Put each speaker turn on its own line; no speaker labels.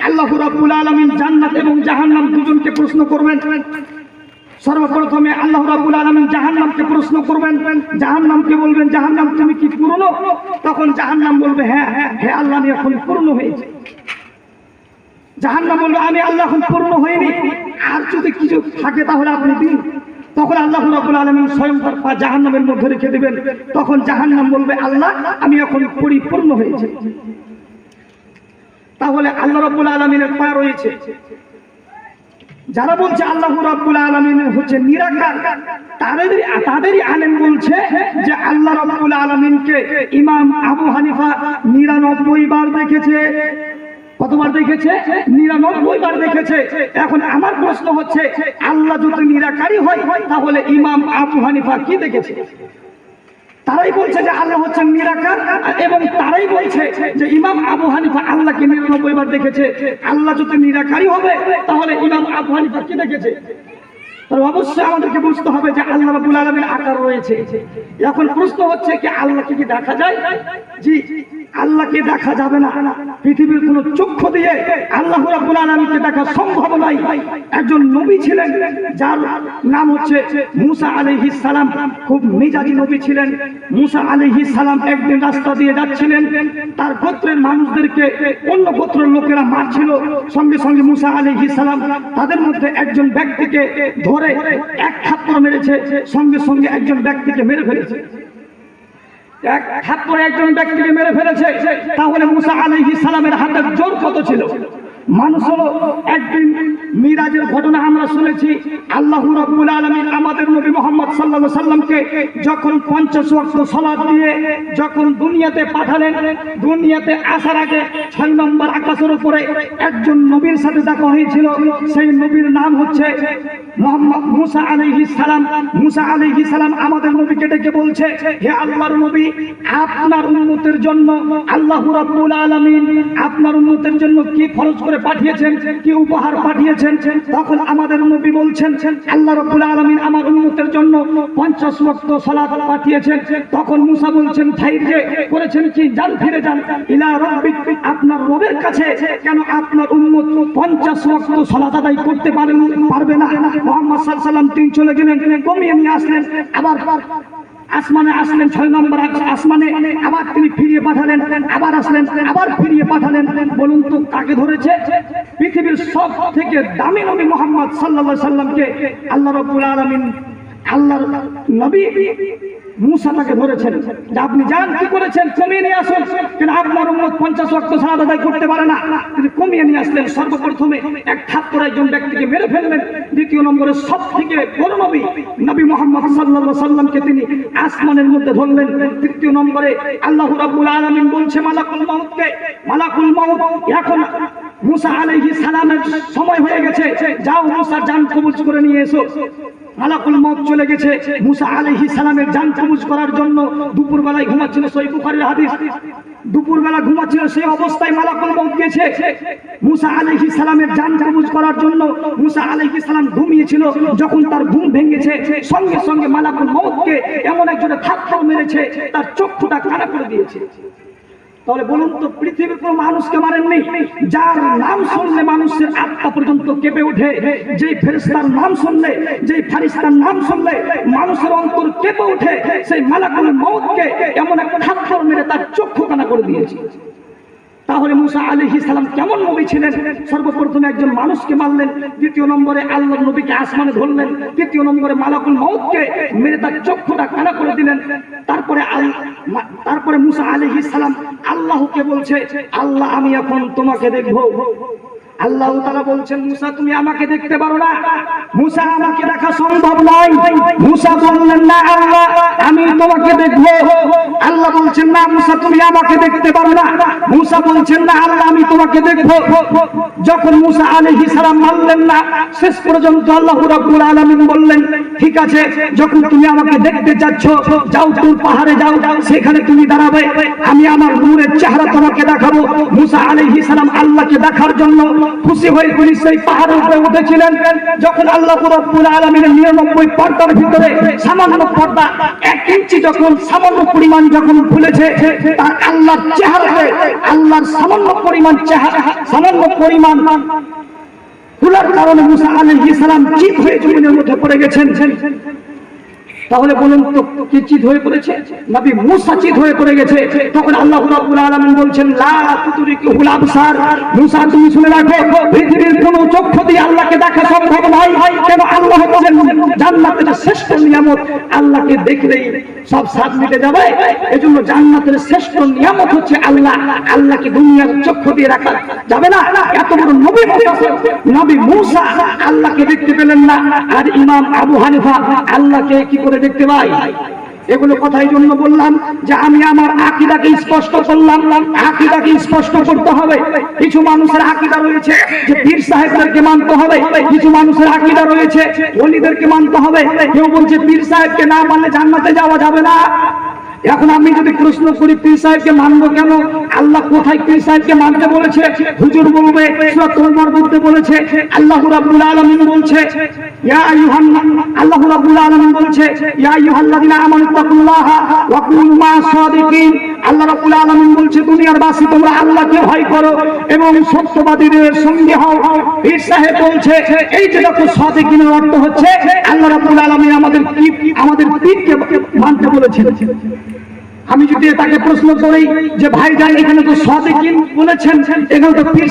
আল্লাহ রাব্বুল আলামিন জান্নাত এবং জাহান্নাম দুজনকে প্রশ্ন করবেন। সর্বপ্রথমে আল্লাহ রাব্বুল আলামিন জাহান্নামকে প্রশ্ন করবেন, জাহান্নামকে বলবেন, জাহান্নাম তুমি কি পূর্ণ? তখন জাহান্নাম বলবে, হ্যাঁ হে আল্লাহ আমি এখন পূর্ণ হয়েছি। জাহান্নাম বলবে, আমি আল্লাহ এখন পূর্ণ হইনি, আর যদি কিছু থাকে তাহলে আপনি দিন। তখন আল্লাহ রাব্বুল আলামিন স্বয়ং তার পা জাহান্নামের মধ্যে রেখে দিবেন। তখন জাহান্নাম বলবে, আল্লাহ আমি এখন পরিপূর্ণ হয়েছি। তাহলে আল্লাহ রাব্বুল আলামিনের পা রয়েছে। যারা বলছে আল্লাহ রাব্বুল আলামিন হচ্ছে নিরাকার, তাদেরই আলেম বলছে যে আল্লাহ রাব্বুল আলামিনকে ইমাম আবু হানিফা 99 বার দেখেছে। কতবার দেখেছে? 99 বার দেখেছে। এখন আমার প্রশ্ন হচ্ছে, আল্লাহ যদি নিরাকারই হয় তাহলে ইমাম আবু হানিফা কি দেখেছে? তারাই বলছে যে আল্লাহ হচ্ছেন নিরাকার, এবং তারাই বলছে যে ইমাম আবু হানিফা আল্লাহকে 99 বার দেখেছে। আল্লাহ যদি নিরাকারই হবে তাহলে ইমাম আবু হানিফা কি দেখেছে? তাহলে অবশ্যই আমাদেরকে বুঝতে হবে যে আল্লাহ রাব্বুল আলামিন আকার রয়েছে। এখন প্রশ্ন হচ্ছে কি আল্লাহকে কি দেখা যায়? জি, আল্লাহকে দেখা যাবে না। পৃথিবীর কোন চক্ষু দিয়ে আল্লাহ রাব্বুল আলামিনকে দেখা সম্ভব নয়। একজন নবী ছিলেন যার নাম হচ্ছে মুসা আলাইহিস সালাম, খুব মেজাজি নবী ছিলেন। মুসা আলাইহিস সালাম একদিন রাস্তা দিয়ে যাচ্ছিলেন, তার গোত্রের মানুষদেরকে অন্য গোত্রের লোকেরা মারছিল। সঙ্গে সঙ্গে মুসা আলাইহিস সালাম তাদের মধ্যে একজন ব্যক্তিকে ধরে এক থাপ্পড় মেরেছে, সঙ্গে সঙ্গে একজন ব্যক্তিকে মেরে ফেলেছে। এক থাপ্পড়ে একজন ব্যক্তিকে মেরে ফেলেছে। তাহলে মুসা আলাইহিস সালামের হাতের জোর কত ছিল? মানুষ হলো। একদিন মিরাজের ঘটনা আমরা শুনেছি। আল্লাহ রাব্বুল আলামিন আমাদের নবী মুহাম্মদ সাল্লাল্লাহু আলাইহি সাল্লামকে যখন 50 ওয়াক্ত সালাত দিয়ে যখন দুনিয়াতে পাঠালেন, দুনিয়াতে আসার আগে 6 নম্বর আকাশের উপরে একজন নবীর সাথে দেখা হয়েছিল। সেই নবীর নাম হচ্ছে মুহাম্মদ মুসা আলাইহিস সালাম। মুসা আলাইহিস সালাম আমাদের নবীকে ডেকে বলছে, হে আল্লাহর নবী, আপনার উম্মতের জন্য আল্লাহ রাব্বুল আলামিন আপনার উম্মতের জন্য কি ফরজ করে পাঠিয়েছেন, কি উপহার পাঠিয়েছেন? তখন আমাদের নবী বলছেন, আল্লাহ রাব্বুল আলামিন আমার উম্মতের জন্য 50 ওয়াক্ত সালাত পাঠিয়েছেন। তখন মুসা বলছেন, ধৈর্য করেছেন কি, যান ফিরে যান ইলা রাব্বিক, আপনার রবের কাছে। কেন আপনার উম্মত 50 ওয়াক্ত সালাত আদায় করতে পারবে না? মুহাম্মদ সাল্লাল্লাহু আলাইহি সাল্লাম তিনি চলে গেলেন, কমিয়ে নিয়ে আসলেন। আবার আসমানে আসলেন, 6 নম্বর আসমানে আবার তিনি ফিরিয়ে পাঠালেন, আবার আসলেন, আবার ফিরিয়ে পাঠালেন। বলুন তো কাকে ধরেছে? পৃথিবীর সব থেকে দামি নবী মুহাম্মদ সাল্লাল্লাহু আলাইহি সাল্লামকে আল্লাহ রাব্বুল আলামিন, আল্লাহর নবী মুসা তাকে ধরেছেন যে আপনি যান, কি করেছেন, কমিয়ে নিয়ে আসুন। কিন্তু আপনার উম্মত 50 ওয়াক্ত সালাত আদায় করতে পারে না। তিনি কমিয়ে নিয়ে আসলেন। সর্বপ্রথমে এক থাপ্পড়ে একজন ব্যক্তিকে মেরে ফেললেন। দ্বিতীয় নম্বরে সব থেকে বড় নবী নবী মুহাম্মদ সাল্লাল্লাহু আলাইহি সাল্লামকে তিনি আসমানের মধ্যে ধরলেন। তৃতীয় নম্বরে আল্লাহ রাব্বুল আলামিন বলছে মালাকুল মাউতকে, মালাকুল মাউত এখন মুসা আলাইহিস সালামের সময় হয়ে গেছে, যাও মুসা জান কবজ করে নিয়ে এসো। মালাকুল মউত চলে গেছে মুসা আলাইহিস সালামের জান কবজ করার জন্য। দুপুর বেলায় ঘুমাচ্ছিল, সহিহ বুখারীর হাদিস। দুপুর বেলা ঘুমাচ্ছিল, সেই অবস্থায় মালাকুল মউত গেছে মুসা আলাইহিস সালামের জান কবজ করার জন্য। মুসা আলাইহিস সালাম ঘুমিয়েছিল, যখন তার ঘুম ভেঙেছে সঙ্গে সঙ্গে মালাকুল মউতকে এমন একজনে থাপ্পড় মেরেছে, তার চক্ষুটা কানা করে দিয়েছে। তাহলে বলুন তো, পৃথিবীর কোন মানুষকে মারেননি যার নাম শুনলে মানুষের আত্মা পর্যন্ত কেঁপে ওঠে? যেই ফেরেশতার নাম শুনলে, যেই ফারিস্তার নাম শুনলে মানুষের অন্তর কেঁপে ওঠে, সেই মালাকুল মউতকে এমন একটা থাপ্পড় মেরে তার চক্ষু কানা করে দিয়েছে। তাহলে মুসা আলাইহিস সালাম কেমন নবী ছিলেন? সর্বপ্রথমে একজন মানুষকে মারলেন, দ্বিতীয় নম্বরে আল্লাহর নবীকে আসমানে ধরলেন, তৃতীয় নম্বরে মালাকুল মউতকে মেরে তার চক্ষুটা কানা করে দিলেন। তারপরে মুসা আলাইহিস সালাম আল্লাহকে বলছে, আল্লাহ আমি এখন তোমাকে দেখবো। আল্লাহ তাআলা বলছেন, মুসা তুমি আমাকে দেখতে পারো না, মুসা আমাকে দেখা সম্ভব নয়। মুসা বললেন, না আল্লাহ আমি তোমাকে দেখবো। আল্লাহ বলছেন, না মুসা তুমি আমাকে দেখতে পারো না। মুসা বলছেন, না আল্লাহ আমি তোমাকে দেখবো। যখন মুসা আলাইহিস সালাম মানলেন না, শেষ পর্যন্ত আল্লাহ রাব্বুল আলামিন বললেন, ঠিক আছে যখন তুমি আমাকে দেখতে যাচ্ছ, যাও তুর পাহাড়ে যাও, সেখানে তুমি দাঁড়াবে, আমি আমার নূরের চেহারা তোমাকে দেখাবো। মুসা আলাইহিস সালাম আল্লাহকে দেখার জন্য খুশি হয়ে তিনি সেই পাহাড়ের উপরে উঠেছিলেন। যখন আল্লাহ রাব্বুল আলামিনের 99 পর্দার ভিতরে সামান্য পর্দা 1 ইঞ্চি যখন সামান্য পরিমাণ যখন খুলেছে, তার আল্লাহর চেহারাতে আল্লাহর সামান্য পরিমাণ খোলার কারণে মুসা আলাইহিস সালাম চিত হয়ে জমিনের মধ্যে পড়ে গেছেন। তাহলে বলুন তো কি চিত হয়ে পড়েছে? নবী মুসা চিত হয়ে পড়ে গেছে। তখন আল্লাহ রাব্বুল আলামিন বলছেন, লা তুদরিকুল আবসার, মুসা তুমি শুনে রাখো, পৃথিবীর কোন চক্ষু দিয়ে আল্লাহকে দেখা সম্ভব নয়। কেন? আল্লাহ হচ্ছেন জান্নাতের শ্রেষ্ঠ নিয়ামত। আল্লাহকে দেখলেই সব স্বাদ মিটে যাবে। এজন্য জান্নাতের শ্রেষ্ঠ নিয়ামত হচ্ছে আল্লাহ। আল্লাহকে দুনিয়ার চক্ষু দিয়ে রাখা যাবে না। এত বড় নবী মুসা আল্লাহকে দেখতে পেলেন না, আর ইমাম আবু হানিফা আল্লাহকে কি করে দেখতে পাই? এগুলো কথাই জন্য বললাম যে আমি আমার আকীদাকে স্পষ্ট করলাম। আকীদাকে স্পষ্ট করতে হবে। কিছু মানুষের আকীদা রয়েছে যে পীর সাহেবদেরকে মানতে হবে, কিছু মানুষের আকীদা রয়েছে ওলিদেরকে মানতে হবে। কেউ বলছে পীর সাহেবকে না মানলে জান্নাতে যাওয়া যাবে না। এখন আমি যদি প্রশ্ন করি পীর সাহেবকে মানবো কেন? আল্লাহ কোথায় পীর সাহেবকে মানতে বলেছে? হুজুর বলবে সূরা তওবার মধ্যে বলেছে, আল্লাহ রাব্বুল আলামিন বলছে আল্লাহ রাব্বুল আলামিন বলছে ইয়া আইয়ুহাল্লাযিনা আমানু তাকুল্লাহা ওয়া কুনু মা'আস সাদিকিন। আল্লাহ রাব্বুল আলামিন বলছে দুনিয়ার বাসী তোমরা আল্লাহকে ভয় করো এবং সত্যবাদীদের সঙ্গে হও। পীর সাহেব বলছে এই যে দেখো সাদিকিনের অর্থ হচ্ছে আল্লাহ রাব্বুল আলামিন আমাদের পীরকে মানতে বলেছেন। আমি যদি তাকে প্রশ্ন করি যে ভাইজান এখানে তো সাদিকিন বলেছেন, এখানে তো পীর